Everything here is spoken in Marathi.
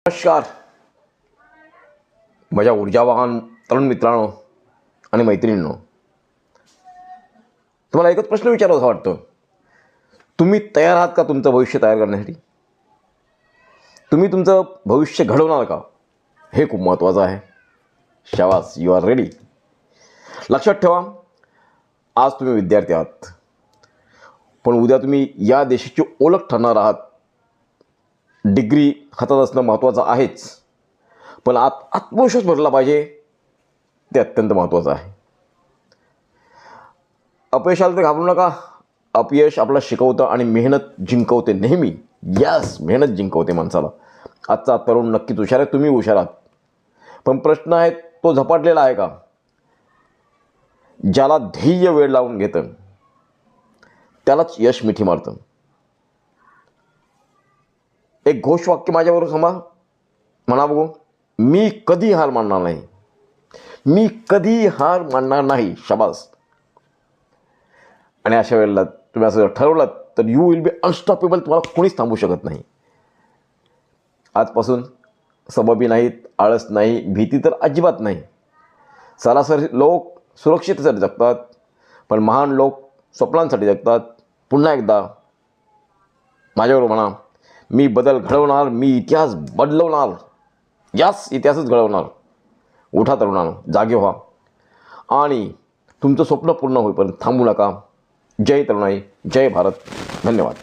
नमस्कार माझ्या ऊर्जावान तरुण मित्रांनो आणि मैत्रिणींनो, तुम्हाला एकच प्रश्न विचारावा वाटतो, तुम्ही तयार आहात का तुमचं भविष्य तयार करण्यासाठी? तुम्ही तुमचं भविष्य घडवणार का? हे खूप महत्त्वाचं आहे. शाबास, यू आर रेडी. लक्षात ठेवा, आज तुम्ही विद्यार्थी आहात, पण उद्या तुम्ही या देशाची ओळख ठरणार आहात. डिग्री हातात असणं महत्त्वाचं आहेच, पण आत्मविश्वास भरला पाहिजे, ते अत्यंत महत्त्वाचं आहे. अपयश आलं तर घाबरू नका. अपयश आपल्याला शिकवतं आणि मेहनत जिंकवते नेहमी. यस, मेहनत जिंकवते माणसाला. आजचा तरुण नक्कीच हुशार आहे, तुम्ही हुशार आहात, पण प्रश्न आहे तो झपाटलेला आहे का? ज्याला ध्येय वेळ लावून घेतं त्यालाच यश मिठी मारतं. एक घोषवाक्य माझ्याबरोबर म्हणा बघू, मी कधी हार मानणार नाही. मी कधी हार मानणार नाही. शाबास. आणि अशा वेळेला तुम्ही असं ठरवलं तर यू विल बी अनस्टॉपेबल. तुम्हाला कोणीच थांबवू शकत नाही. आजपासून सबबी नाहीत, आळस नाही, भीती तर अजिबात नाही. सरासरी लोक सुरक्षिततेसाठी जगतात, पण महान लोक स्वप्नांसाठी जगतात. पुन्हा एकदा माझ्याबरोबर म्हणा, मी बदल घडवणार, मी इतिहास बदलवणार. याच इतिहासच घडवणार. उठा तरुणांनो, जागे व्हा आणि तुमचं स्वप्न पूर्ण होईपर्यंत थांबू नका. जय तरुणाई, जय भारत. धन्यवाद.